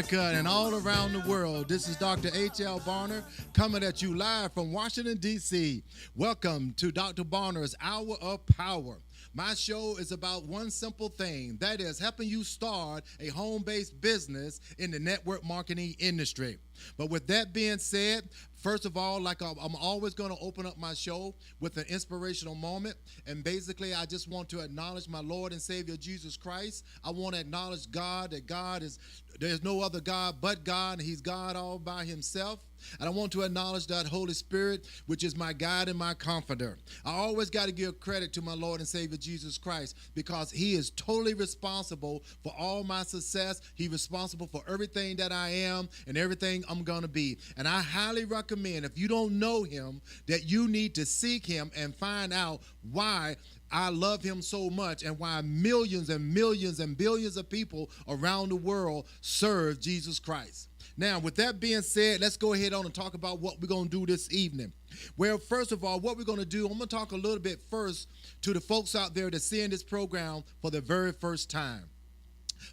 And all around the world, this is Dr. H.L. Barner coming at you live from Washington, D.C. Welcome to Dr. Barner's Hour of Power. My show is about one simple thing, that is helping you start a home-based business in the network marketing industry. But with that being said, first of all, like I'm always going to open up my show with an inspirational moment. And basically, I just want to acknowledge my Lord and Savior, Jesus Christ. I want to acknowledge God, that there's no other God but God, and He's God all by Himself. And I want to acknowledge that Holy Spirit, which is my guide and my comforter. I always got to give credit to my Lord and Savior, Jesus Christ, because He is totally responsible for all my success. He's responsible for everything that I am and everything I'm going to be. And I highly recommend, if you don't know Him, that you need to seek Him and find out why I love Him so much and why millions and millions and billions of people around the world serve Jesus Christ. Now, with that being said, let's go ahead on and talk about what we're going to do this evening. Well, first of all, what we're going to do, I'm going to talk a little bit first to the folks out there that's seeing this program for the very first time.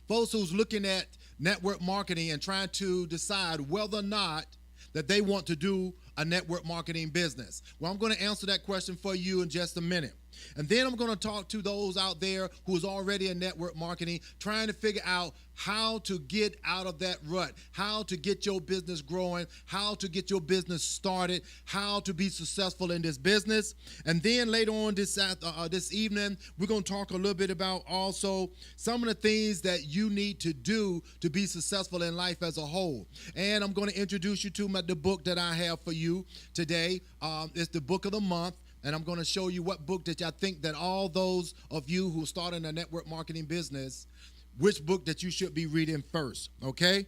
Folks who's looking at network marketing and trying to decide whether or not that they want to do a network marketing business. Well, I'm going to answer that question for you in just a minute. And then I'm going to talk to those out there who's already in network marketing, trying to figure out how to get out of that rut, how to get your business growing, how to get your business started, how to be successful in this business. And then later on this evening, we're going to talk a little bit about also some of the things that you need to do to be successful in life as a whole. And I'm going to introduce you to the book that I have for you today. It's the book of the month. And I'm going to show you what book that I think that all those of you who are starting a network marketing business, which book that you should be reading first, okay?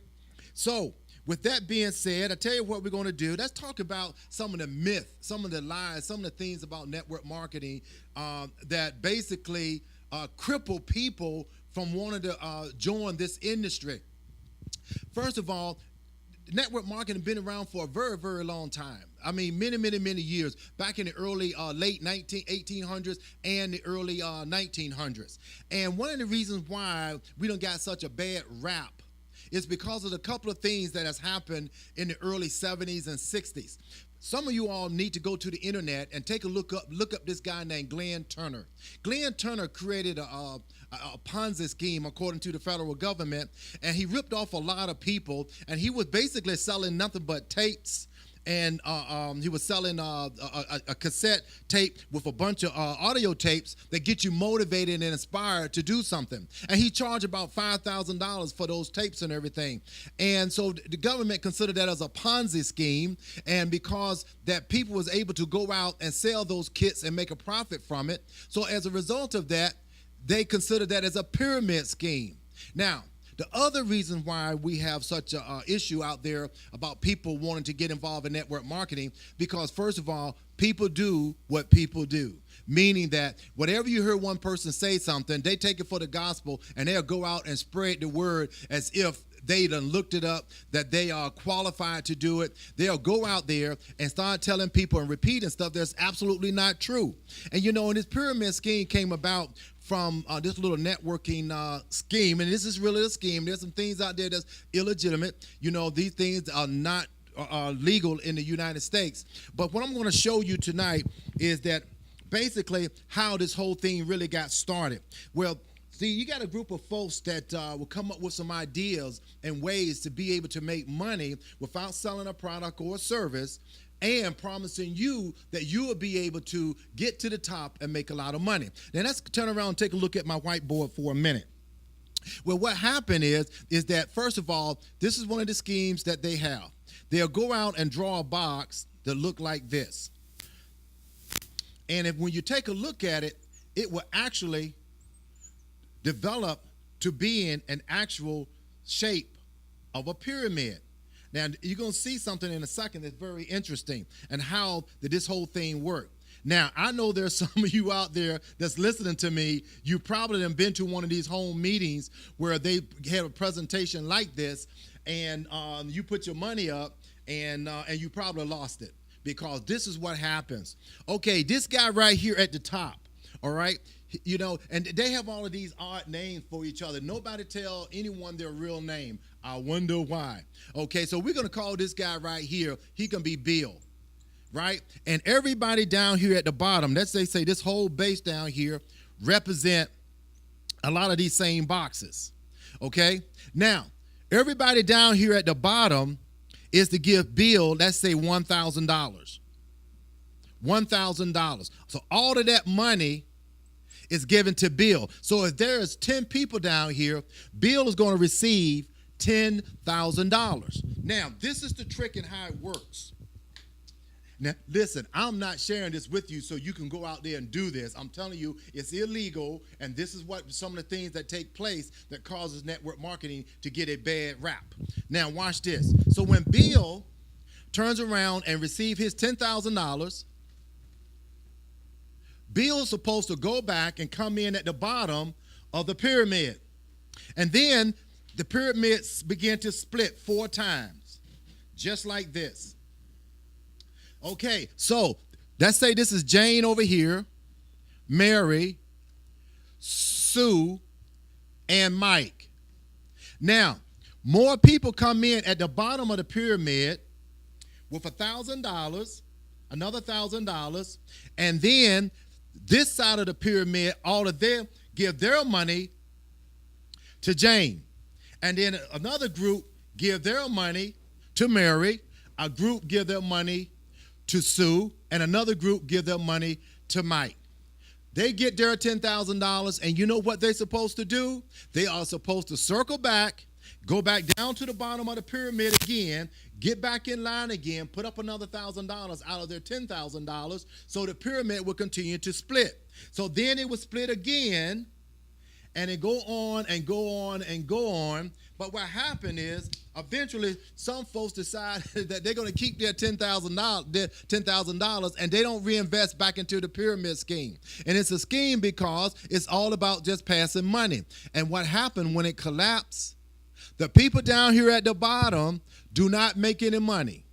So with that being said, I tell you what we're going to do. Let's talk about some of the myths, some of the lies, some of the things about network marketing that basically cripple people from wanting to join this industry. First of all, network marketing has been around for a very, very long time. I mean, many, many, many years, back in the early, late 1800s and the early 1900s. And one of the reasons why we don't got such a bad rap is because of a couple of things that has happened in the early 70s and 60s. Some of you all need to go to the internet and take a look up this guy named Glenn Turner. Glenn Turner created a Ponzi scheme, according to the federal government, and he ripped off a lot of people, and he was basically selling nothing but tapes. And he was selling a cassette tape with a bunch of audio tapes that get you motivated and inspired to do something. And he charged about $5,000 for those tapes and everything. And so the government considered that as a Ponzi scheme. And because that people was able to go out and sell those kits and make a profit from it. So as a result of that, they consider that as a pyramid scheme. Now, the other reason why we have such a issue out there about people wanting to get involved in network marketing, because first of all, people do what people do. Meaning that whatever you hear one person say something, they take it for the gospel and they'll go out and spread the word as if they done looked it up, that they are qualified to do it. They'll go out there and start telling people and repeating stuff that's absolutely not true. And and this pyramid scheme came about from this little networking scheme, and this is really a scheme. There's some things out there that's illegitimate. These things are not legal in the United States. But what I'm going to show you tonight is that basically how this whole thing really got started. Well, see, you got a group of folks that will come up with some ideas and ways to be able to make money without selling a product or a service, and promising you that you will be able to get to the top and make a lot of money. Now let's turn around and take a look at my whiteboard for a minute. Well, what happened is that, first of all, this is one of the schemes that they have. They'll go out and draw a box that look like this. And when you take a look at it, it will actually develop to being an actual shape of a pyramid. Now, you're going to see something in a second that's very interesting, and how this whole thing worked. Now, I know there's some of you out there that's listening to me. You probably have been to one of these home meetings where they had a presentation like this, and you put your money up, and you probably lost it, because this is what happens. Okay, this guy right here at the top, all right, and they have all of these odd names for each other. Nobody tell anyone their real name. I wonder why. Okay, so we're going to call this guy right here, he can be Bill, right? And everybody down here at the bottom, let's say this whole base down here represent a lot of these same boxes, okay? Now, everybody down here at the bottom is to give Bill, let's say $1,000. $1,000. So all of that money is given to Bill. So if there's 10 people down here, Bill is going to receive $10,000. Now, this is the trick in how it works. Now, listen, I'm not sharing this with you so you can go out there and do this. I'm telling you, it's illegal, and this is what some of the things that take place that causes network marketing to get a bad rap. Now, watch this. So when Bill turns around and receives his $10,000, Bill's supposed to go back and come in at the bottom of the pyramid. And then the pyramids begin to split 4 times, just like this. Okay, so let's say this is Jane over here, Mary, Sue, and Mike. Now, more people come in at the bottom of the pyramid with $1,000, another $1,000, and then this side of the pyramid, all of them give their money to Jane. And then another group give their money to Mary, a group give their money to Sue, and another group give their money to Mike. They get their $10,000, and you know what they're supposed to do? They are supposed to circle back, go back down to the bottom of the pyramid again, get back in line again, put up another $1,000 out of their $10,000, so the pyramid will continue to split. So then it will split again, and it go on and go on and go on. But what happened is, eventually, some folks decide that they're going to keep their $10,000, and they don't reinvest back into the pyramid scheme. And it's a scheme because it's all about just passing money. And what happened when it collapsed? The people down here at the bottom do not make any money.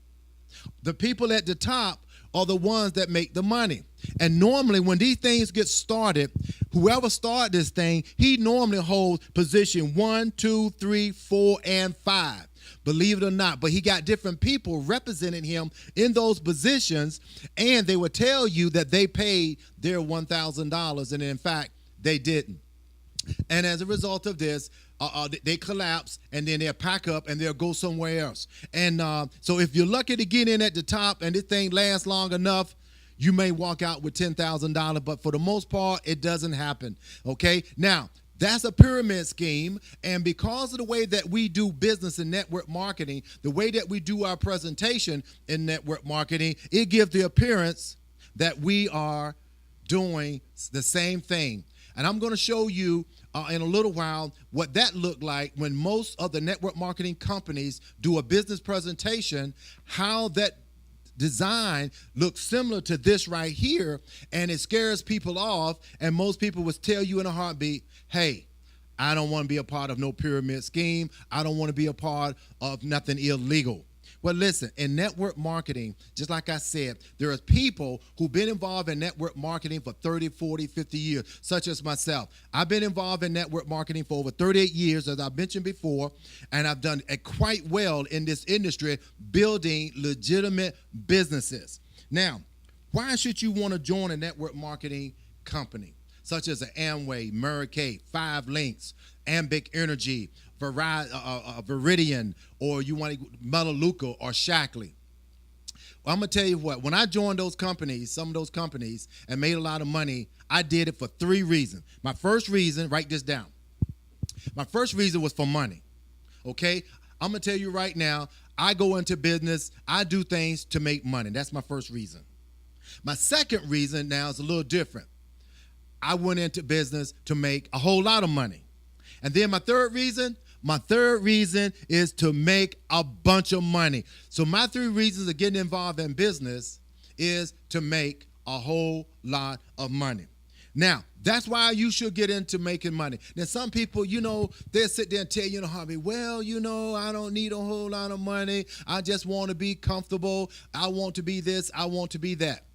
The people at the top are the ones that make the money. And normally when these things get started, whoever started this thing, he normally holds position 1, 2, 3, 4, and 5. Believe it or not. But he got different people representing him in those positions, and they would tell you that they paid their $1,000, and in fact, they didn't. And as a result of this, they collapse, and then they'll pack up and they'll go somewhere else. And so if you're lucky to get in at the top and this thing lasts long enough, you may walk out with $10,000, but for the most part, it doesn't happen. Okay? Now, that's a pyramid scheme, and because of the way that we do business in network marketing, the way that we do our presentation in network marketing, it gives the appearance that we are doing the same thing. And I'm going to show you in a little while what that looked like when most of the network marketing companies do a business presentation, how that design looks similar to this right here, and it scares people off, and most people would tell you in a heartbeat, hey, I don't want to be a part of no pyramid scheme. I don't want to be a part of nothing illegal. Well, listen, in network marketing, just like I said, there are people who've been involved in network marketing for 30, 40, 50 years, such as myself. I've been involved in network marketing for over 38 years, as I mentioned before, and I've done quite well in this industry building legitimate businesses. Now, why should you want to join a network marketing company, such as an Amway, Mary Kay, 5 Links, Ambic Energy, Veridian, or you want to Melaleuca or Shackley? Well, I'm going to tell you what, when I joined those companies, some of those companies, and made a lot of money, I did it for 3 reasons. My first reason, write this down. My first reason was for money, okay? I'm going to tell you right now, I go into business, I do things to make money. That's my first reason. My second reason now is a little different. I went into business to make a whole lot of money. And then my third reason is to make a bunch of money. So my 3 reasons of getting involved in business is to make a whole lot of money. Now, that's why you should get into making money. Now, some people, they'll sit there and tell you, Harvey, well, I don't need a whole lot of money. I just want to be comfortable. I want to be this. I want to be that.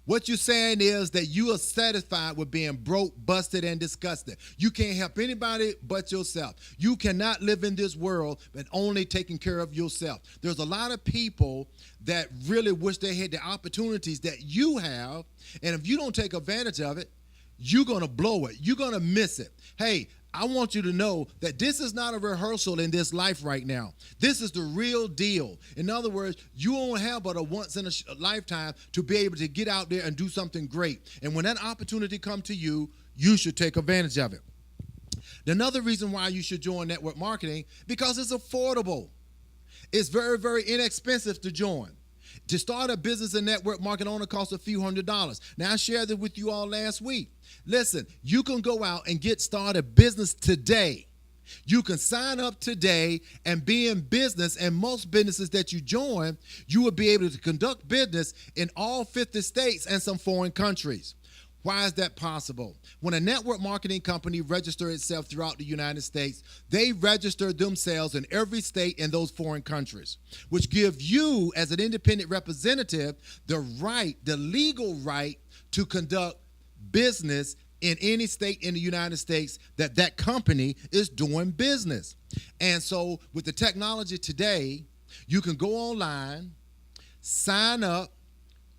What you're saying is that you are satisfied with being broke, busted, and disgusted. You can't help anybody but yourself. You cannot live in this world but only taking care of yourself. There's a lot of people that really wish they had the opportunities that you have, and if you don't take advantage of it, you're going to blow it. You're going to miss it. Hey, I want you to know that this is not a rehearsal in this life right now. This is the real deal. In other words, you won't have but a once in a lifetime to be able to get out there and do something great. And when that opportunity comes to you, you should take advantage of it. Another reason why you should join network marketing, because it's affordable. It's very, very inexpensive to join. To start a business in network marketing only costs a few $100s. Now, I shared this with you all last week. Listen, you can go out and get started business today. You can sign up today and be in business, and most businesses that you join, you will be able to conduct business in all 50 states and some foreign countries. Why is that possible? When a network marketing company registers itself throughout the United States, they register themselves in every state in those foreign countries, which give you, as an independent representative, the legal right to conduct business in any state in the United States that company is doing business. And so with the technology today, you can go online, sign up,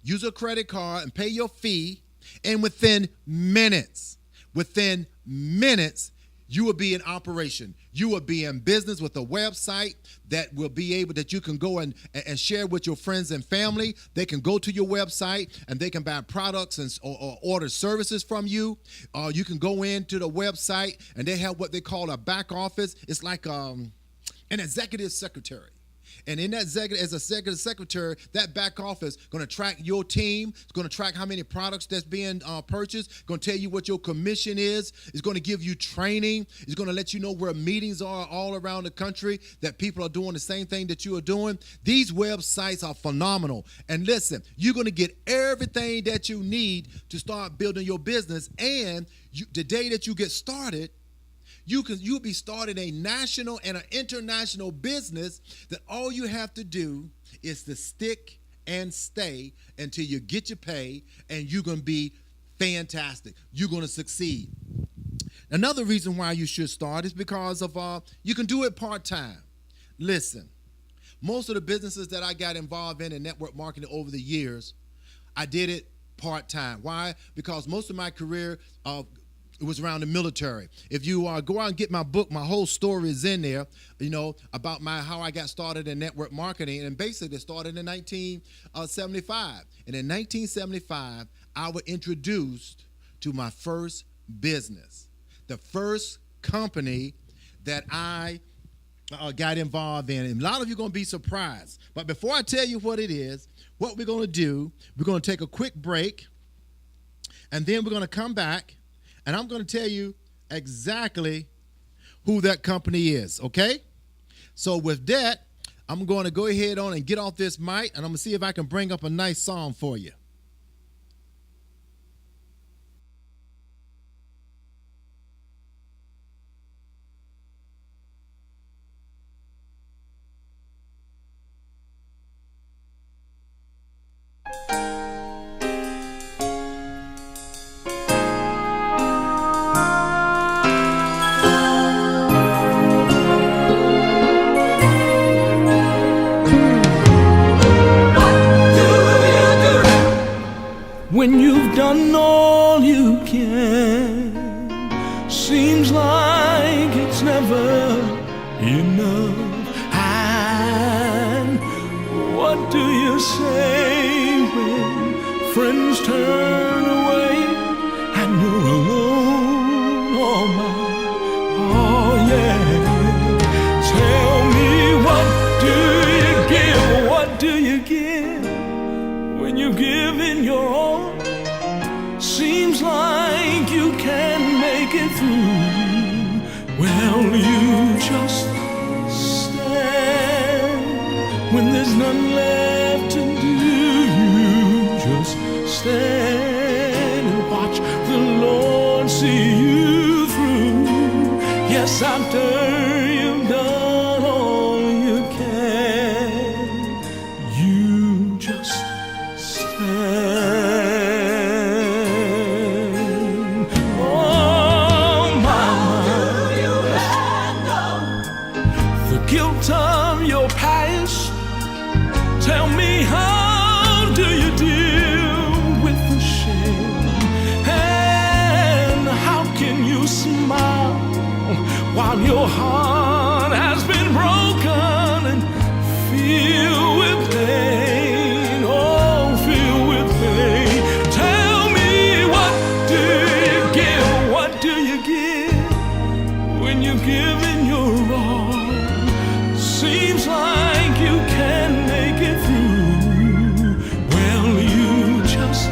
use a credit card, and pay your fee. And within minutes, you will be in operation. You will be in business with a website that you can go and share with your friends and family. They can go to your website and they can buy products or order services from you. You can go into the website and they have what they call a back office. It's like an executive secretary. And in that as a executive secretary, that back office going to track your team. It's going to track how many products that's being purchased. Going to tell you what your commission is. It's going to give you training. It's going to let you know where meetings are all around the country, that people are doing the same thing that you are doing. These websites are phenomenal. And listen, you're going to get everything that you need to start building your business. And the day that you get started, you'll be starting a national and an international business that all you have to do is to stick and stay until you get your pay, and you're going to be fantastic. You're going to succeed. Another reason why you should start is because of you can do it part-time. Listen, most of the businesses that I got involved in network marketing over the years, I did it part-time. Why? Because most of my career it was around the military. If you go out and get my book, my whole story is in there, about how I got started in network marketing. And basically, it started in 1975. And in 1975, I was introduced to my first business, the first company that I got involved in. And a lot of you are going to be surprised. But before I tell you what it is, what we're going to do, we're going to take a quick break, and then we're going to come back. and I'm going to tell you exactly who that company is, okay? So with that, I'm going to go ahead on and get off this mic, and I'm going to see if I can bring up a nice song for you. When you've done all you can, seems like it's never enough. And what do you say when friends turn away and you're alone? Oh my, oh yeah. Tell me, what do you give? What do you give when you give in your all? Seems like you can't make it through. Well, you just stand when there's none left to do. You just stand and watch the Lord see you through. Yes, after you've done all you can, you just stand. Guilt of your past. Tell me, how do you deal with the shame? And how can you smile while your heart has been broken and filled with pain? Oh, filled with pain. Tell me, what do you give? What do you give when you give in your all? Seems like you can't make it through. Well, you just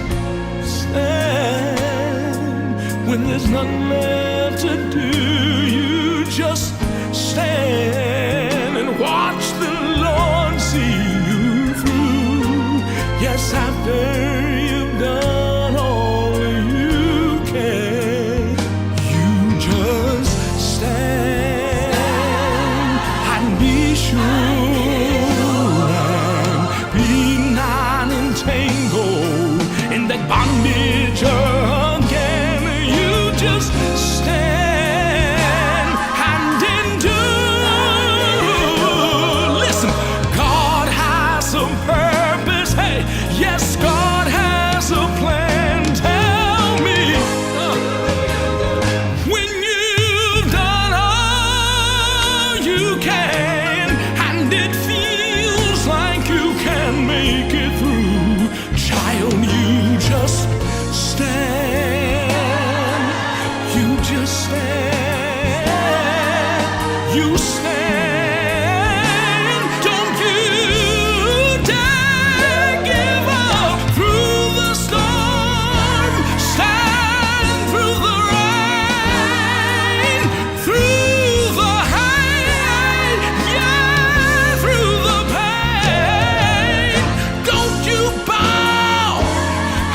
stand when there's nothing left to do. You just stand and watch the Lord see you through. Yes, after you've done all you can, you just stand and be sure and be not entangled in that bondage again. You just stand and endure. Listen, God has a purpose. Hey, yes, God has a plan. Tell me, when you've done all you can, it feels like you can make it through. Child, you just stand. You just stand. You stand. Don't you dare give up through the storm. Stand through the rain, through the hate, yeah, through the pain. Don't you bow,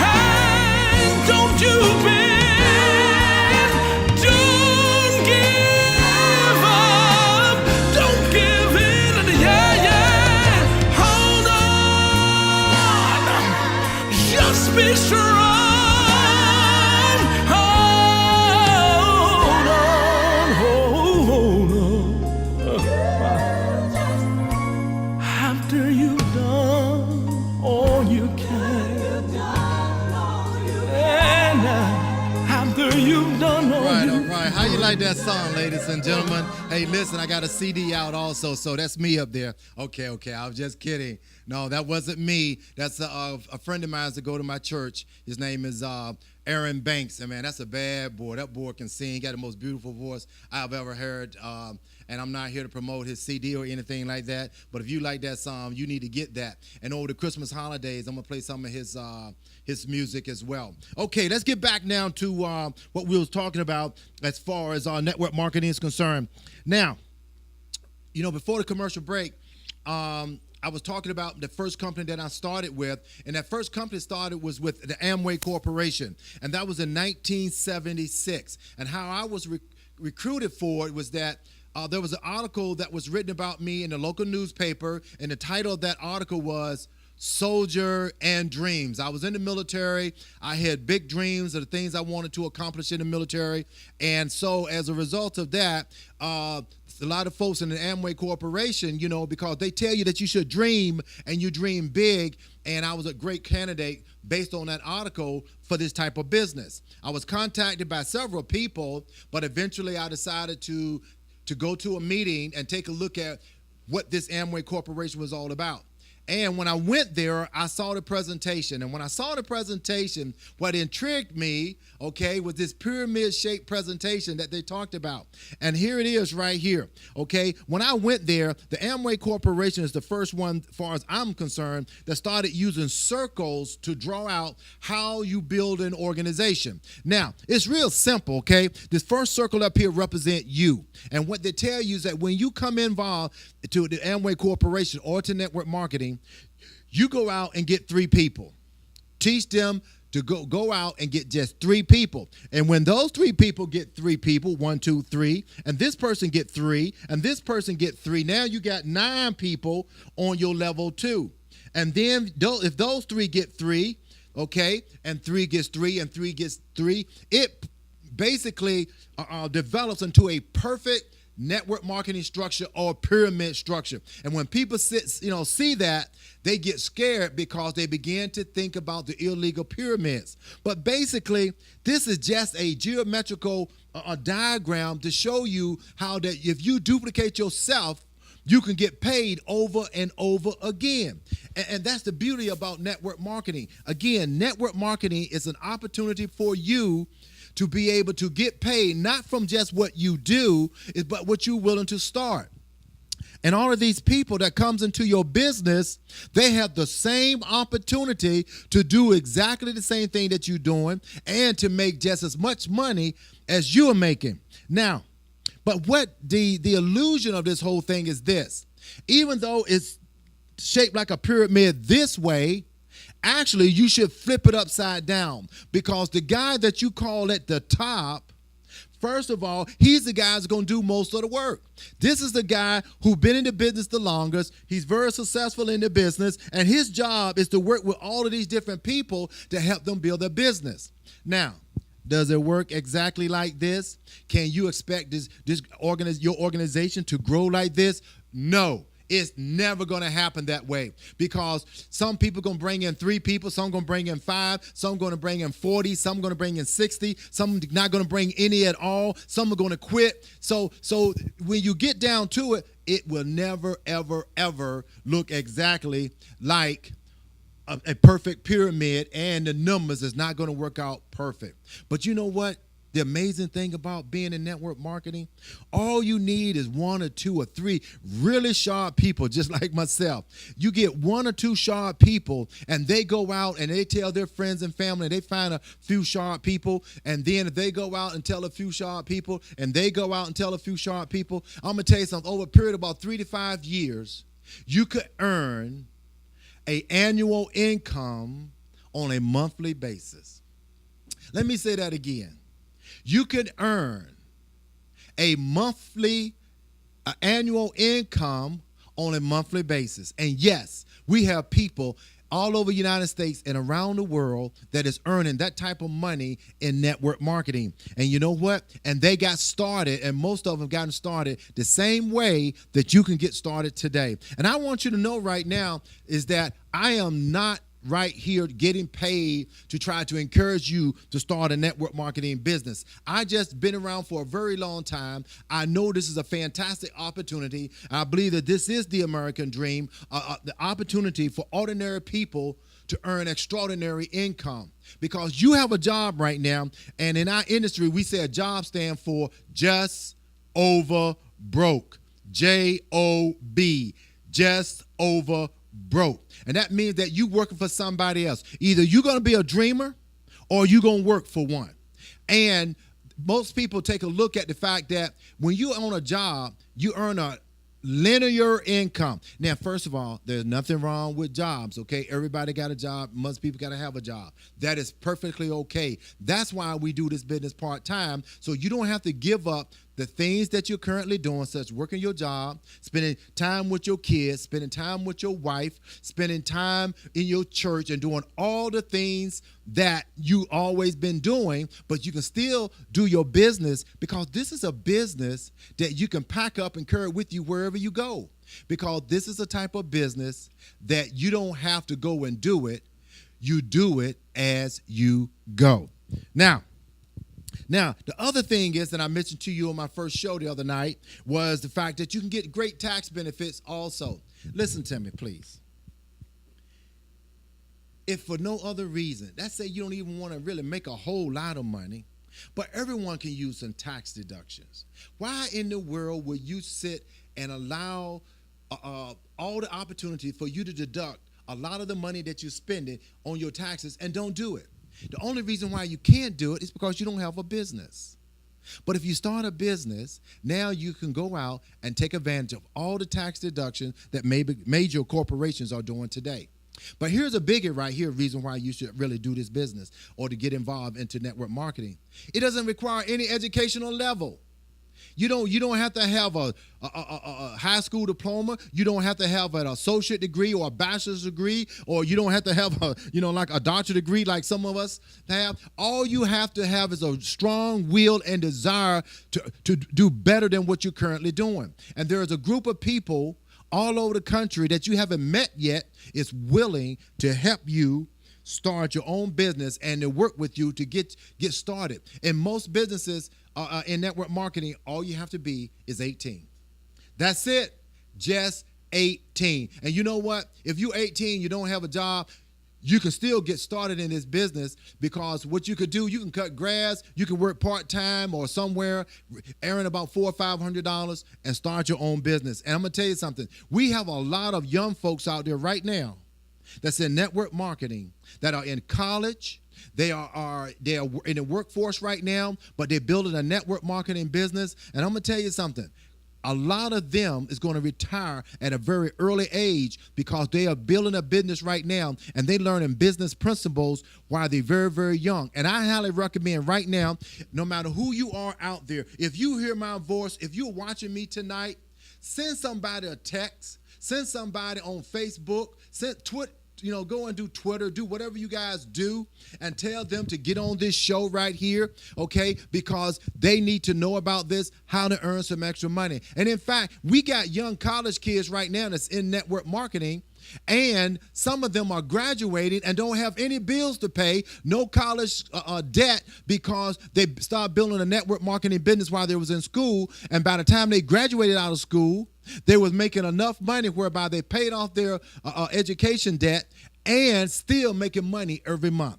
and don't you bend. Don't give up, don't give in, yeah, yeah. Hold on, just be strong. Hold on, hold on. After you've done all you can, and after you've done all All you right. How you like that song, ladies and gentlemen? Hey, listen, I got a CD out also, so that's me up there. Okay, I was just kidding. No, that wasn't me. That's a friend of mine that go to my church. His name is Aaron Banks, and man, that's a bad boy. That boy can sing. Got the most beautiful voice I've ever heard. and I'm not here to promote his CD or anything like that. But if you like that song, you need to get that. And over the Christmas holidays, I'm gonna play some of his music as well. Okay, let's get back now to what we was talking about as far as network marketing is concerned. Now, before the commercial break, I was talking about the first company that I started with, and that first company started was with the Amway Corporation, and that was in 1976. And how I was recruited for it was that there was an article that was written about me in the local newspaper, and the title of that article was Soldier and Dreams. I was in the military. I had big dreams of the things I wanted to accomplish in the military. And so as a result of that, a lot of folks in the Amway Corporation, because they tell you that you should dream and you dream big. And I was a great candidate based on that article for this type of business. I was contacted by several people, but eventually I decided to go to a meeting and take a look at what this Amway Corporation was all about. And when I went there, I saw the presentation. And when I saw the presentation, what intrigued me, was this pyramid-shaped presentation that they talked about. And here it is right here, When I went there, the Amway Corporation is the first one, as far as I'm concerned, that started using circles to draw out how you build an organization. Now, it's real simple, This first circle up here represents you. And what they tell you is that when you come involved to the Amway Corporation or to network marketing, you go out and get 3 people. Teach them to go out and get just 3 people. And when those 3 people get 3 people, 1, 2, 3, and this person get 3, and this person get 3, now you got 9 people on your level 2. And then if those 3 get 3, and 3 gets 3, and 3 gets 3, it basically develops into a perfect network marketing structure or pyramid structure. And when people see that, they get scared because they begin to think about the illegal pyramids. But basically, this is just a geometrical diagram to show you how that if you duplicate yourself, you can get paid over and over again. And that's the beauty about network marketing. Again, network marketing is an opportunity for you to be able to get paid, not from just what you do, but what you're willing to start. And all of these people that comes into your business, they have the same opportunity to do exactly the same thing that you're doing and to make just as much money as you're making. Now, but what the illusion of this whole thing is this. Even though it's shaped like a pyramid this way, actually, you should flip it upside down, because the guy that you call at the top, first of all, he's the guy that's going to do most of the work. This is the guy who's been in the business the longest. He's very successful in the business, and his job is to work with all of these different people to help them build their business. Now, does it work exactly like this? Can you expect your organization to grow like this? No. It's never going to happen that way, because some people are going to bring in 3 people, some going to bring in 5, some going to bring in 40, some going to bring in 60, some not going to bring any at all, some are going to quit. So when you get down to it, it will never, ever, ever look exactly like a perfect pyramid, and the numbers is not going to work out perfect. But you know what? The amazing thing about being in network marketing, all you need is 1 or 2 or 3 really sharp people, just like myself. You get 1 or 2 sharp people, and they go out and they tell their friends and family, and they find a few sharp people, and then if they go out and tell a few sharp people, and they go out and tell a few sharp people, I'm going to tell you something, over a period of about 3 to 5 years, you could earn an annual income on a monthly basis. Let me say that again. You could earn a annual income on a monthly basis. And yes, we have people all over the United States and around the world that is earning that type of money in network marketing. And you know what? And they got started, and most of them gotten started the same way that you can get started today. And I want you to know right now is that I am not right here getting paid to try to encourage you to start a network marketing business. I just been around for a very long time. I know this is a fantastic opportunity. I believe that this is the American dream, the opportunity for ordinary people to earn extraordinary income, because you have a job right now, and in our industry we say a job stands for just over broke. J-O-B, just over broke. And that means that you working for somebody else. Either you're going to be a dreamer or you're going to work for one. And most people take a look at the fact that when you own a job, you earn a linear income. Now, first of all, there's nothing wrong with jobs, okay? Everybody got a job. Most people got to have a job. That is perfectly okay. That's why we do this business part-time, so you don't have to give up the things that you're currently doing, such as working your job, spending time with your kids, spending time with your wife, spending time in your church, and doing all the things that you always been doing, but you can still do your business, because this is a business that you can pack up and carry with you wherever you go, because this is a type of business that you don't have to go and do it. You do it as you go. Now, the other thing is that I mentioned to you on my first show the other night was the fact that you can get great tax benefits also. Listen to me, please. If for no other reason, let's say you don't even want to really make a whole lot of money, but everyone can use some tax deductions. Why in the world would you sit and allow all the opportunity for you to deduct a lot of the money that you're spending on your taxes and don't do it? The only reason why you can't do it is because you don't have a business. But if you start a business, now you can go out and take advantage of all the tax deductions that major corporations are doing today. But here's a biggie right here, reason why you should really do this business or to get involved into network marketing. It doesn't require any educational level. You don't have to have a high school diploma. You don't have to have an associate degree or a bachelor's degree, or you don't have to have like a doctorate degree like some of us have. All you have to have is a strong will and desire to do better than what you're currently doing. And there is a group of people all over the country that you haven't met yet is willing to help you start your own business and to work with you to get started. In most businesses, in network marketing, all you have to be is 18. That's it. Just 18. And you know what? If you're 18, you don't have a job, you can still get started in this business, because what you could do, you can cut grass, you can work part-time or somewhere, earn about $400 or $500 and start your own business. And I'm going to tell you something. We have a lot of young folks out there right now that's in network marketing that are in college. They are in the workforce right now, but they're building a network marketing business. And I'm going to tell you something. A lot of them is going to retire at a very early age because they are building a business right now and they learning business principles while they're very, very young. And I highly recommend right now, no matter who you are out there, if you hear my voice, if you're watching me tonight, send somebody a text, send somebody on Facebook, send Twitter. Go and do Twitter, do whatever you guys do, and tell them to get on this show right here, okay? Because they need to know about this, how to earn some extra money. And in fact, we got young college kids right now that's in network marketing, and some of them are graduating and don't have any bills to pay, no college debt, because they started building a network marketing business while they was in school, and by the time they graduated out of school, they was making enough money whereby they paid off their education debt and still making money every month.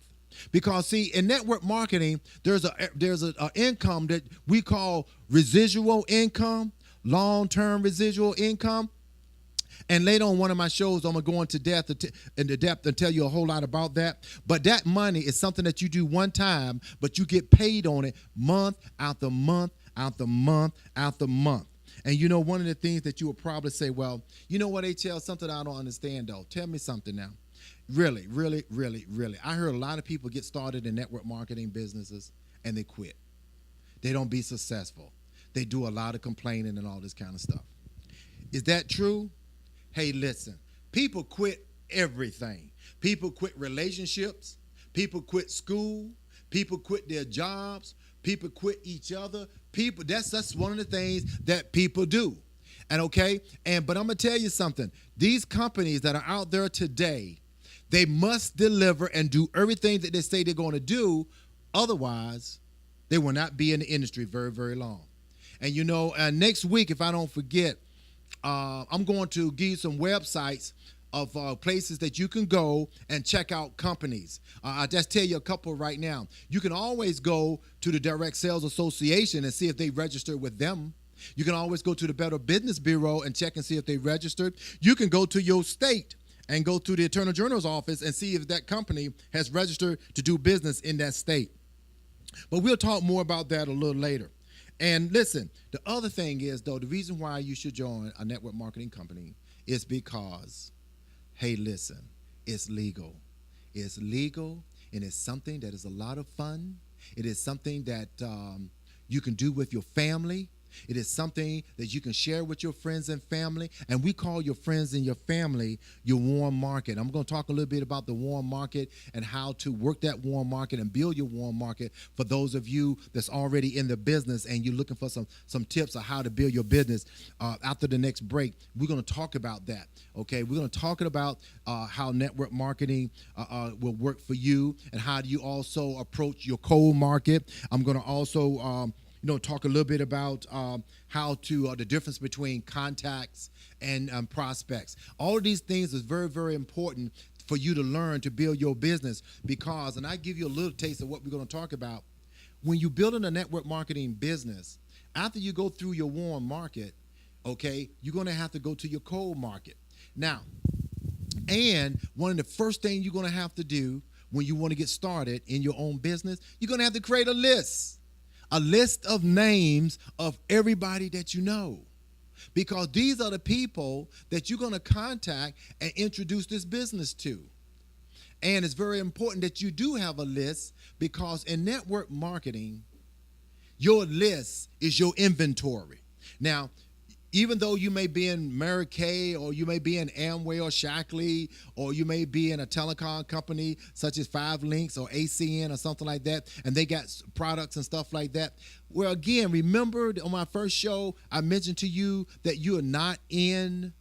Because see, in network marketing, there's a income that we call residual income, long-term residual income. And later on one of my shows, I'm going to go into depth and tell you a whole lot about that. But that money is something that you do one time, but you get paid on it month after month after month after month. And one of the things that you would probably say, well, you know what, HL, something I don't understand though. Tell me something now. Really, really, really, really. I heard a lot of people get started in network marketing businesses and they quit. They don't be successful. They do a lot of complaining and all this kind of stuff. Is that true? Hey, listen, people quit everything. People quit relationships. People quit school. People quit their jobs. People quit each other. That's one of the things that people do. And but I'm going to tell you something. These companies that are out there today, they must deliver and do everything that they say they're going to do. Otherwise, they will not be in the industry very, very long. And next week, if I don't forget, I'm going to give you some websites of places that you can go and check out companies. I'll just tell you a couple right now. You can always go to the Direct Sales Association and see if they register with them. You can always go to the Better Business Bureau and check and see if they registered. You can go to your state and go to the Attorney General's office and see if that company has registered to do business in that state. But we'll talk more about that a little later. And listen, the other thing is, though, the reason why you should join a network marketing company is because, hey, listen, it's legal. It's legal, and it's something that is a lot of fun. It is something that you can do with your family. It is something that you can share with your friends and family, and we call your friends and your family your warm market. I'm going to talk a little bit about the warm market and how to work that warm market and build your warm market for those of you that's already in the business and you're looking for some tips on how to build your business. After the next break, we're going to talk about that, okay? We're going to talk about how network marketing will work for you and how do you also approach your cold market. I'm going to also talk a little bit about how to the difference between contacts and prospects. All of these things is very, very important for you to learn to build your business because, and I give you a little taste of what we're going to talk about. When you're building a network marketing business, after you go through your warm market, okay, you're going to have to go to your cold market. Now, and one of the first things you're going to have to do when you want to get started in your own business, you're going to have to create a list of names of everybody that you know, because these are the people that you're going to contact and introduce this business to. And it's very important that you do have a list because in network marketing, your list is your inventory. Now, even though you may be in Mary Kay or you may be in Amway or Shackley or you may be in a telecom company such as 5 Links or ACN or something like that, and they got products and stuff like that. Well, again, remember on my first show, I mentioned to you that you are not in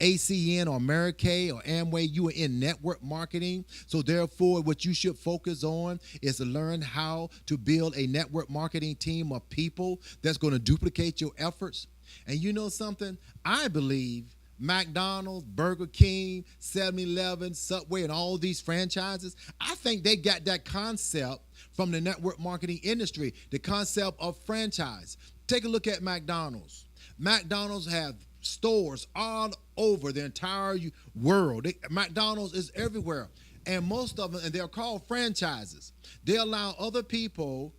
ACN or Mary Kay or Amway. You are in network marketing. So therefore, what you should focus on is to learn how to build a network marketing team of people that's going to duplicate your efforts. And you know something? I believe McDonald's, Burger King, 7-Eleven, Subway, and all these franchises, I think they got that concept from the network marketing industry, the concept of franchise. Take a look at McDonald's. McDonald's have stores all over the entire world. McDonald's is everywhere. And most of them, and they're called franchises. They allow other people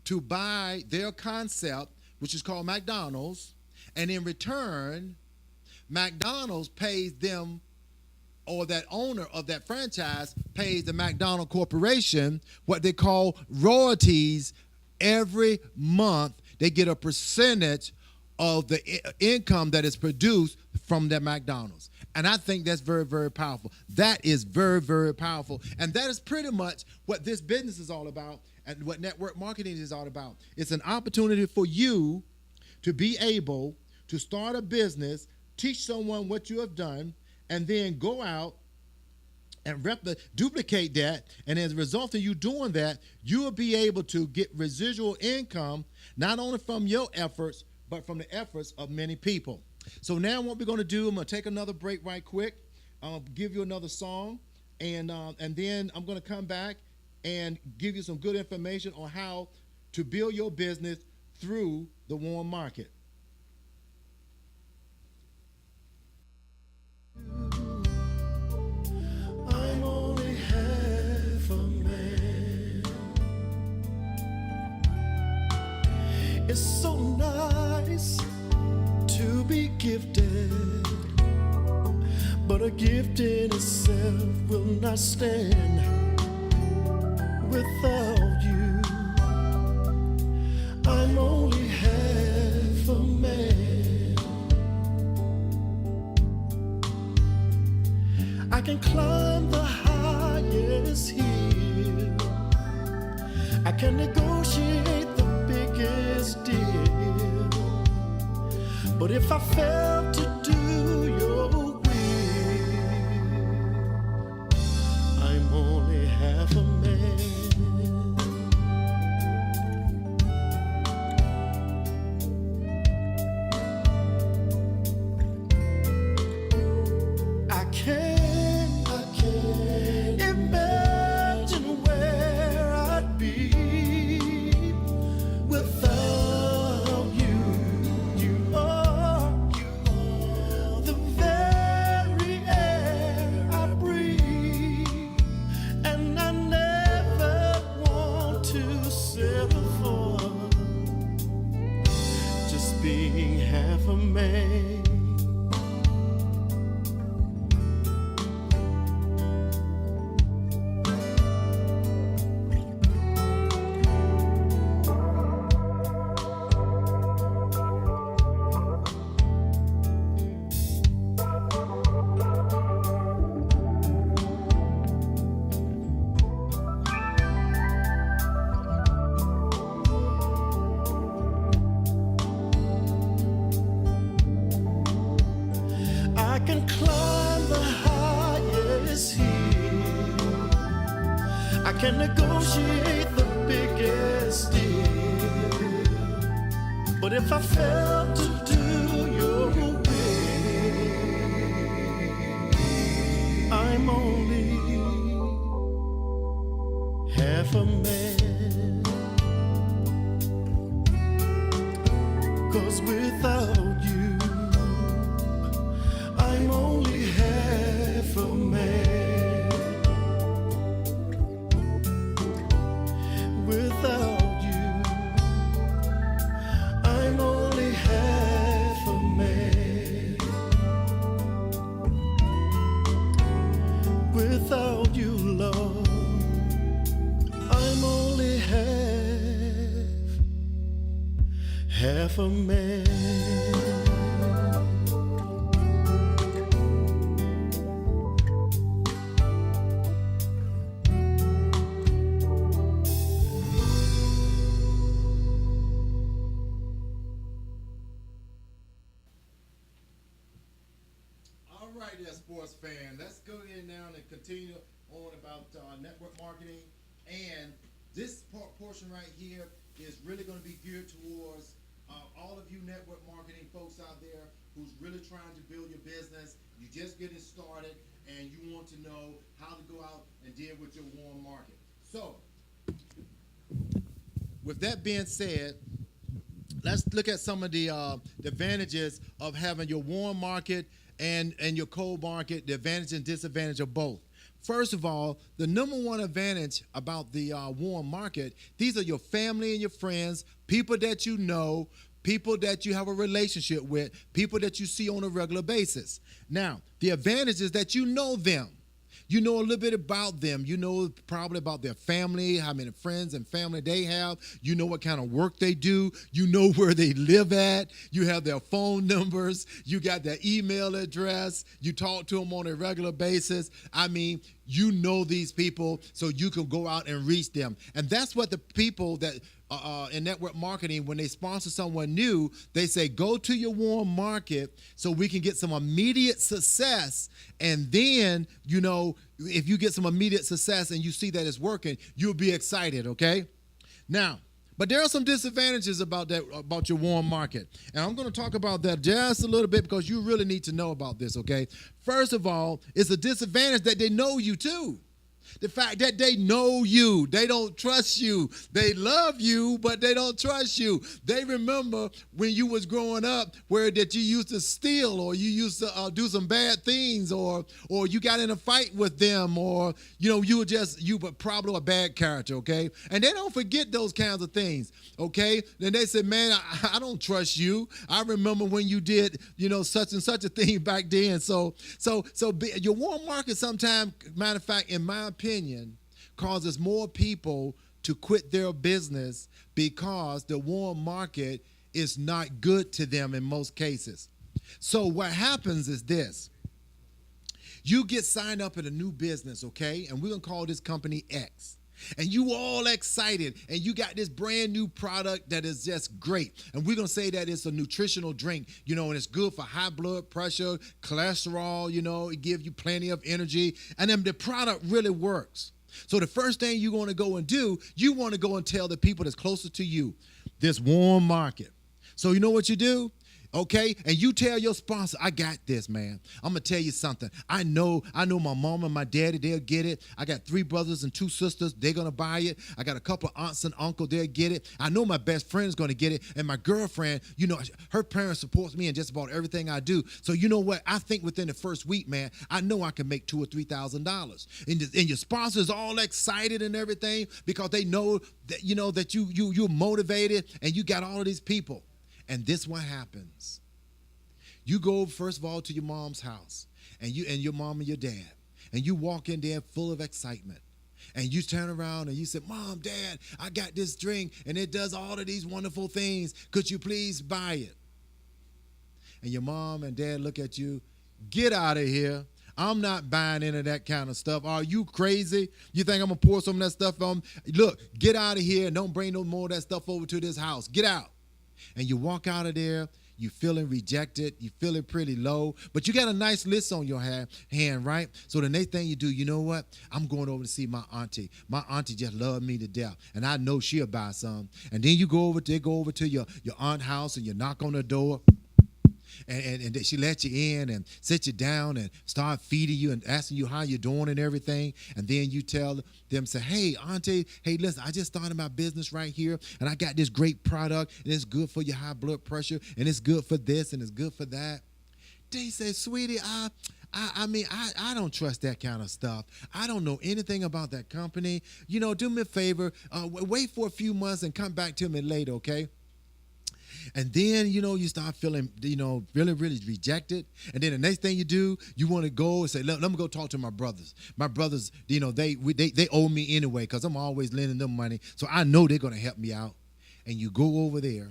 to buy their concept, which is called McDonald's, and in return, McDonald's pays them, or that owner of that franchise pays the McDonald's Corporation what they call royalties every month. They get a percentage of the income that is produced from that McDonald's. And I think that's very, very powerful. That is very, very powerful. And that is pretty much what this business is all about and what network marketing is all about. It's an opportunity for you to be able to start a business, teach someone what you have done, and then go out and duplicate that. And as a result of you doing that, you will be able to get residual income, not only from your efforts, but from the efforts of many people. So now what we're going to do, I'm going to take another break right quick. I'll give you another song, and then I'm going to come back and give you some good information on how to build your business through the warm market. I'm only half a man. It's so nice to be gifted, but a gift in itself will not stand without you. I'm only half a man. I can climb the highest hill, I can negotiate the biggest deal, but if I fail to do your will, I'm only half a man. I can't imagine where I'd be without you. I can climb the highest hill, I can negotiate the biggest deal, but if I fail to do your will, I'm only half a man. 'Cause without you, I'm only half a man. Without you, I'm only half a man. Without you, Lord, I'm only half a man. All right, there, sports fan. Let's go ahead now and continue on about network marketing. And this portion right here is really going to be geared towards all of you network marketing folks out there who's really trying to build your business. You're just getting started and you want to know how to go out and deal with your warm market. So, with that being said, let's look at some of the advantages of having your warm market and your cold market, the advantage and disadvantage of both. First of all, the number one advantage about the warm market, these are your family and your friends, people that you know, people that you have a relationship with, people that you see on a regular basis. Now, the advantage is that you know them. You know a little bit about them. You know probably about their family, how many friends and family they have. You know what kind of work they do. You know where they live at. You have their phone numbers. You got their email address. You talk to them on a regular basis. I mean, you know these people, so you can go out and reach them. And that's what the people that in network marketing, when they sponsor someone new, they say, go to your warm market so we can get some immediate success. And then, you know, if you get some immediate success and you see that it's working, you'll be excited, okay? Now, but there are some disadvantages about that, about your warm market. And I'm going to talk about that just a little bit because you really need to know about this, okay? First of all, it's a disadvantage that they know you too. The fact that they know you, they don't trust you. They love you, but they don't trust you. They remember when you was growing up where that you used to steal or you used to do some bad things or you got in a fight with them or, you know, you were probably a bad character, okay? And they don't forget those kinds of things, okay? Then they said, man, I don't trust you. I remember when you did, you know, such and such a thing back then. So your warm market sometimes, matter of fact, in my opinion, causes more people to quit their business because the warm market is not good to them in most cases. So what happens is this. You get signed up in a new business, okay? And we're going to call this company X. And you all excited, and you got this brand new product that is just great. And we're going to say that it's a nutritional drink, you know, and it's good for high blood pressure, cholesterol, you know, it gives you plenty of energy. And then the product really works. So the first thing you're going to go and do, you want to go and tell the people that's closer to you, this warm market. So you know what you do? Okay, and you tell your sponsor, I got this, man. I'm going to tell you something. I know my mom and my daddy, they'll get it. I got 3 brothers and 2 sisters. They're going to buy it. I got a couple of aunts and uncles. They'll get it. I know my best friend's going to get it. And my girlfriend, you know, her parents supports me in just about everything I do. So you know what? I think within the first week, man, I know I can make $2,000 or $3,000. And your sponsor's all excited and everything because they know that, you know, that you're motivated and you got all of these people. And this what happens. You go, first of all, to your mom's house, and your mom and your dad, and you walk in there full of excitement. And you turn around and you say, Mom, Dad, I got this drink, and it does all of these wonderful things. Could you please buy it? And your mom and dad look at you, get out of here. I'm not buying any of that kind of stuff. Are you crazy? You think I'm going to pour some of that stuff on? Look, get out of here and don't bring no more of that stuff over to this house. Get out. And you walk out of there, you feeling rejected, you feeling pretty low, but you got a nice list on your hand, right? So the next thing you do, you know what? I'm going over to see my auntie. My auntie just loved me to death, and I know she'll buy some. And then you go over to your aunt's house, and you knock on the door. And she let you in and sit you down and start feeding you and asking you how you're doing and everything. And then you tell them, say, hey, auntie, hey, listen, I just started my business right here, and I got this great product, and it's good for your high blood pressure, and it's good for this, and it's good for that. They say, sweetie, I don't trust that kind of stuff. I don't know anything about that company. Do me a favor, wait for a few months and come back to me later, okay? And then, you start feeling, really, really rejected. And then the next thing you do, you want to go and say, let me go talk to my brothers. My brothers, they owe me anyway because I'm always lending them money. So I know they're going to help me out. And you go over there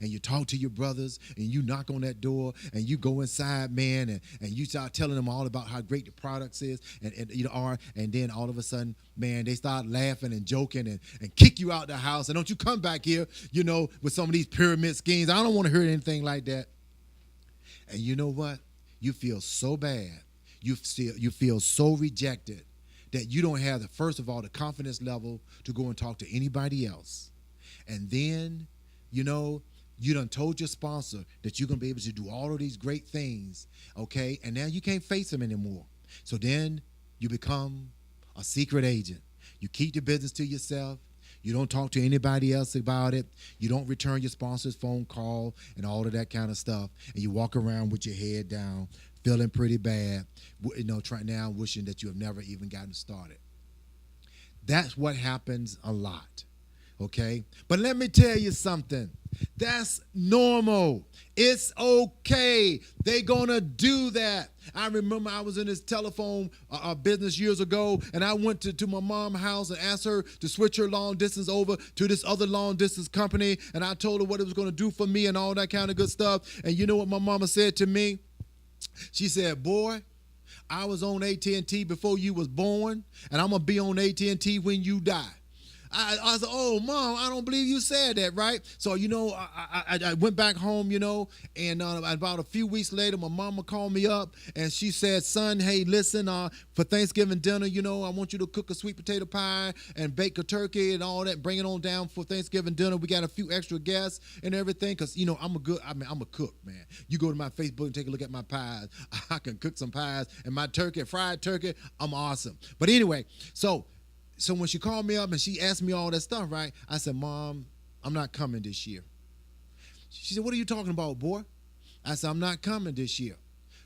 and you talk to your brothers and you knock on that door and you go inside, man, and you start telling them all about how great the products is and then all of a sudden, man, they start laughing and joking and kick you out the house. And don't you come back here, with some of these pyramid schemes. I don't want to hear anything like that. And you know what? You feel so bad. You feel so rejected that you don't have first of all, the confidence level to go and talk to anybody else. And then, you done told your sponsor that you're going to be able to do all of these great things, okay? And now you can't face them anymore. So then you become a secret agent. You keep the business to yourself. You don't talk to anybody else about it. You don't return your sponsor's phone call and all of that kind of stuff. And you walk around with your head down, feeling pretty bad, trying now wishing that you have never even gotten started. That's what happens a lot. Okay? But let me tell you something. That's normal. It's okay. They're going to do that. I remember I was in this telephone business years ago, and I went to my mom's house and asked her to switch her long distance over to this other long distance company, and I told her what it was going to do for me and all that kind of good stuff. And you know what my mama said to me? She said, boy, I was on AT&T before you was born, and I'm going to be on AT&T when you die. I said, oh, Mom, I don't believe you said that, right? So, I went back home, and about a few weeks later, my mama called me up, and she said, son, hey, listen, for Thanksgiving dinner, I want you to cook a sweet potato pie and bake a turkey and all that, bring it on down for Thanksgiving dinner. We got a few extra guests and everything because, I'm a cook, man. You go to my Facebook and take a look at my pies. I can cook some pies, and my turkey, fried turkey, I'm awesome. But anyway, so when she called me up and she asked me all that stuff, right, I said, Mom, I'm not coming this year. She said, what are you talking about, boy? I said, I'm not coming this year.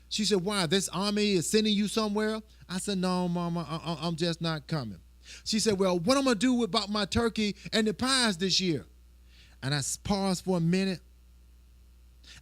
She said, why? This army is sending you somewhere? I said, no, Mama, I'm just not coming. She said, well, what am I going to do about my turkey and the pies this year? And I paused for a minute.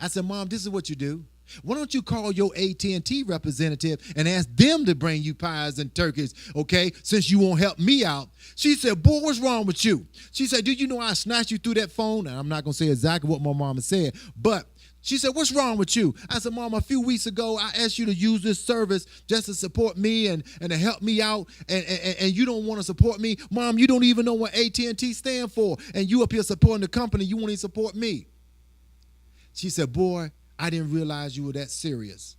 I said, Mom, this is what you do. Why don't you call your AT&T representative and ask them to bring you pies and turkeys, okay, since you won't help me out? She said, boy, what's wrong with you? She said, did you know I snatched you through that phone? And I'm not going to say exactly what my mama said, but she said, what's wrong with you? I said, Mom, a few weeks ago, I asked you to use this service just to support me and to help me out, and you don't want to support me. Mom, you don't even know what AT&T stand for, and you up here supporting the company, you won't even support me. She said, boy, I didn't realize you were that serious.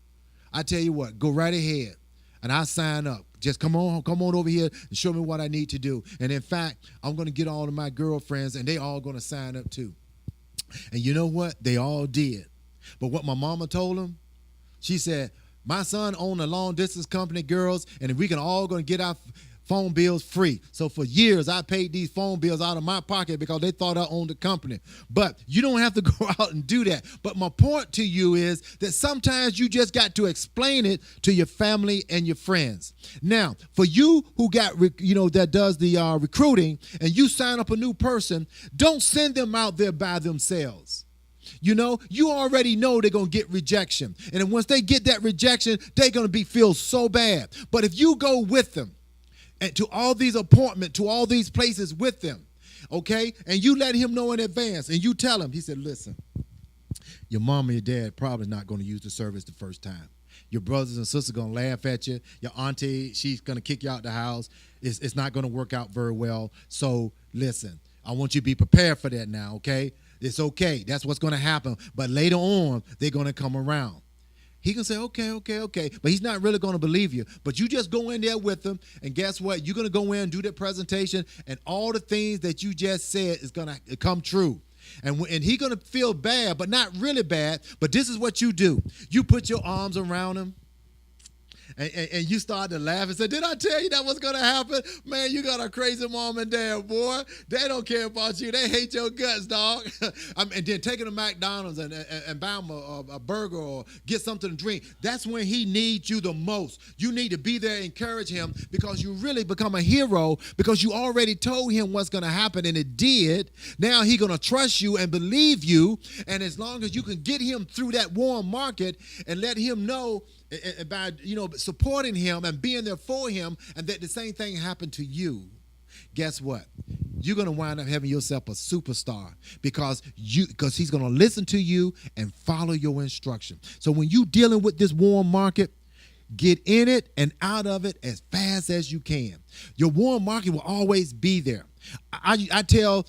I tell you what, go right ahead, and I'll sign up. Just come on over here and show me what I need to do. And in fact, I'm going to get all of my girlfriends, and they all going to sign up too. And you know what? They all did. But what my mama told them, she said, my son owned a long distance company, girls, and we can all going to get our phone bills free. So for years, I paid these phone bills out of my pocket because they thought I owned the company. But you don't have to go out and do that. But my point to you is that sometimes you just got to explain it to your family and your friends. Now, for you who got, that does the recruiting and you sign up a new person, don't send them out there by themselves. You already know they're going to get rejection. And then once they get that rejection, they're going to feel so bad. But if you go with them, and to all these appointments, to all these places with them, okay? And you let him know in advance, and you tell him, he said, listen, your mom and your dad probably not going to use the service the first time. Your brothers and sisters are going to laugh at you. Your auntie, she's going to kick you out the house. It's not going to work out very well. So listen, I want you to be prepared for that now, okay? It's okay. That's what's going to happen. But later on, they're going to come around. He can say, okay. But he's not really going to believe you. But you just go in there with him, and guess what? You're going to go in and do that presentation, and all the things that you just said is going to come true. And he's going to feel bad, but not really bad. But this is what you do. You put your arms around him. And you start to laugh and say, did I tell you that was going to happen? Man, you got a crazy mom and dad, boy. They don't care about you. They hate your guts, dog. And then taking to McDonald's and buy him a burger or get something to drink. That's when he needs you the most. You need to be there and encourage him, because you really become a hero, because you already told him what's going to happen, and it did. Now he's going to trust you and believe you. And as long as you can get him through that warm market and let him know by supporting him and being there for him, and that the same thing happened to you, guess what? You're going to wind up having yourself a superstar, because he's going to listen to you and follow your instruction. So when you're dealing with this warm market, get in it and out of it as fast as you can. Your warm market will always be there. I tell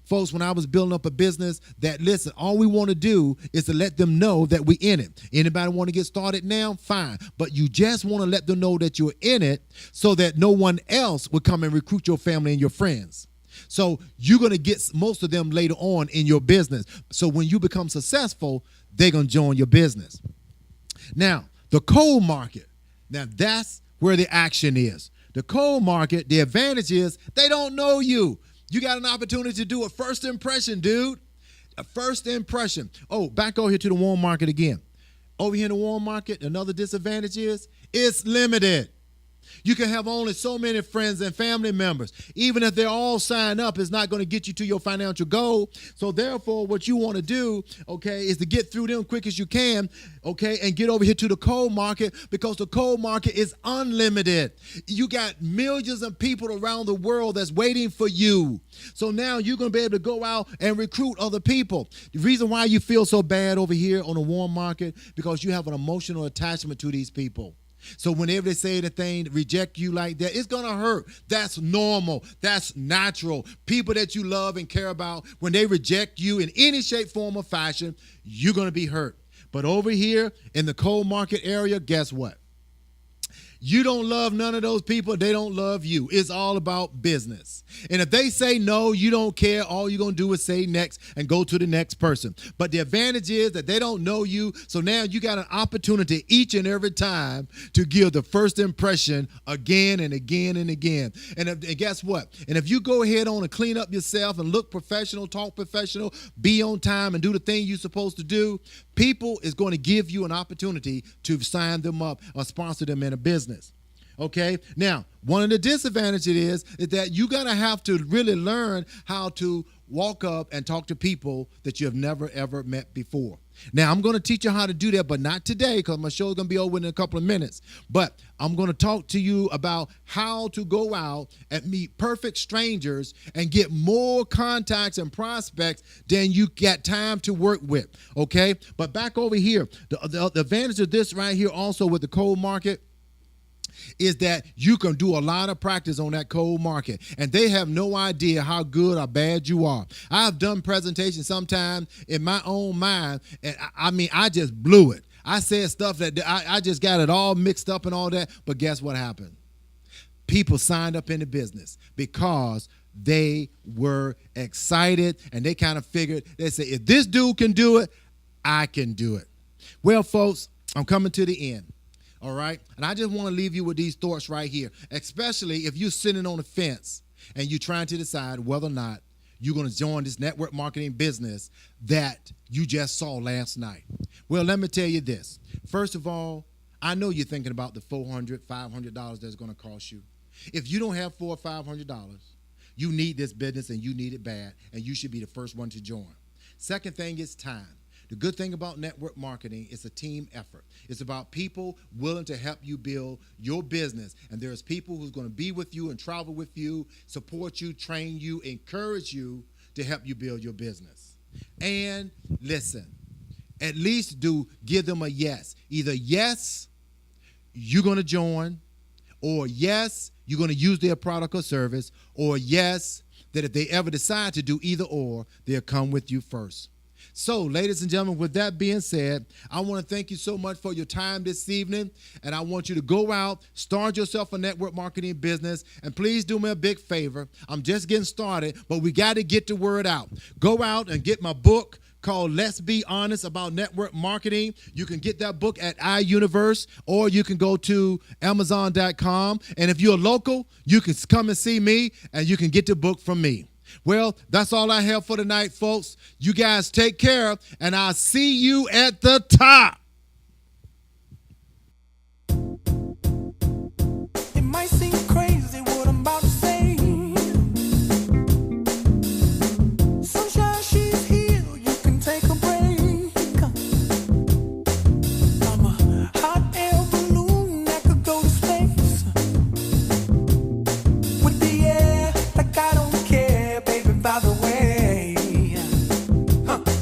folks when I was building up a business that, listen, all we want to do is to let them know that we're in it. Anybody want to get started now? Fine. But you just want to let them know that you're in it, so that no one else will come and recruit your family and your friends. So you're going to get most of them later on in your business. So when you become successful, they're going to join your business. Now, the cold market. Now, that's where the action is. The cold market, the advantage is they don't know you. You got an opportunity to do a first impression, dude. A first impression. Oh, back over here to the warm market again. Over here in the warm market, another disadvantage is it's limited. You can have only so many friends and family members. Even if they're all signed up, it's not going to get you to your financial goal. So therefore, what you want to do, okay, is to get through them quick as you can, okay, and get over here to the cold market, because the cold market is unlimited. You got millions of people around the world that's waiting for you. So now you're going to be able to go out and recruit other people. The reason why you feel so bad over here on the warm market, because you have an emotional attachment to these people. So whenever they say anything, reject you like that, it's going to hurt. That's normal. That's natural. People that you love and care about, when they reject you in any shape, form, or fashion, you're going to be hurt. But over here in the cold market area, guess what? You don't love none of those people. They don't love you. It's all about business. And if they say no, you don't care. All you're going to do is say next and go to the next person. But the advantage is that they don't know you. So now you got an opportunity each and every time to give the first impression again and again and again. And guess what? And if you go ahead on and clean up yourself and look professional, talk professional, be on time and do the thing you're supposed to do, people is going to give you an opportunity to sign them up or sponsor them in a business. Okay. Now, one of the disadvantages is that you're going to have to really learn how to walk up and talk to people that you have never, ever met before. Now, I'm going to teach you how to do that, but not today, because my show is going to be over in a couple of minutes. But I'm going to talk to you about how to go out and meet perfect strangers and get more contacts and prospects than you got time to work with. Okay. But back over here, the advantage of this right here also with the cold market is that you can do a lot of practice on that cold market, and they have no idea how good or bad you are. I've done presentations sometimes in my own mind, and I just blew it. I said stuff that I just got it all mixed up and all that, but guess what happened? People signed up in the business because they were excited, and they kind of figured, they said, if this dude can do it, I can do it. Well, folks, I'm coming to the end. All right. And I just want to leave you with these thoughts right here, especially if you're sitting on the fence and you're trying to decide whether or not you're going to join this network marketing business that you just saw last night. Well, let me tell you this. First of all, I know you're thinking about the $400, $500 that's going to cost you. If you don't have $400 or $500, you need this business and you need it bad, and you should be the first one to join. Second thing is time. The good thing about network marketing is a team effort. It's about people willing to help you build your business. And there's people who's going to be with you and travel with you, support you, train you, encourage you to help you build your business. And listen, at least give them a yes. Either yes, you're going to join, or yes, you're going to use their product or service, or yes, that if they ever decide to do either or, they'll come with you first. So, ladies and gentlemen, with that being said, I want to thank you so much for your time this evening, and I want you to go out, start yourself a network marketing business, and please do me a big favor. I'm just getting started, but we got to get the word out. Go out and get my book called Let's Be Honest About Network Marketing. You can get that book at iUniverse, or you can go to Amazon.com, and if you're local, you can come and see me, and you can get the book from me. Well, that's all I have for tonight, folks. You guys take care, and I'll see you at the top. It might seem crazy what I'm about to say. Sunshine, she's here, you can take a break. I'm a hot air balloon that could go to space. With the air, like I don't care, baby, by the way.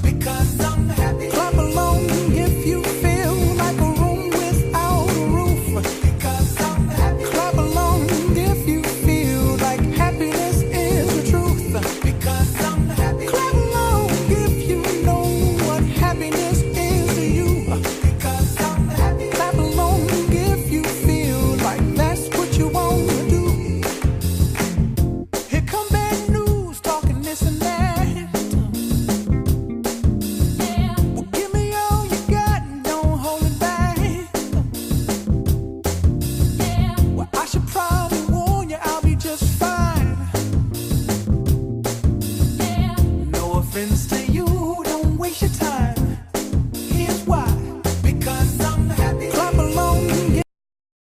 Because I'm happy. Clap along if you feel like a room without a roof. Because I'm happy. Clap along if you feel like happiness is the truth. Because I'm happy. Clap along if you know what happiness is to you. Because I'm happy. Clap along if you feel like that's what you want to do. Here come bad news, talking this and that. Well, give me all you got and don't hold it back. Well, I should probably warn you, I'll be just fine. No offense to you, don't waste your time.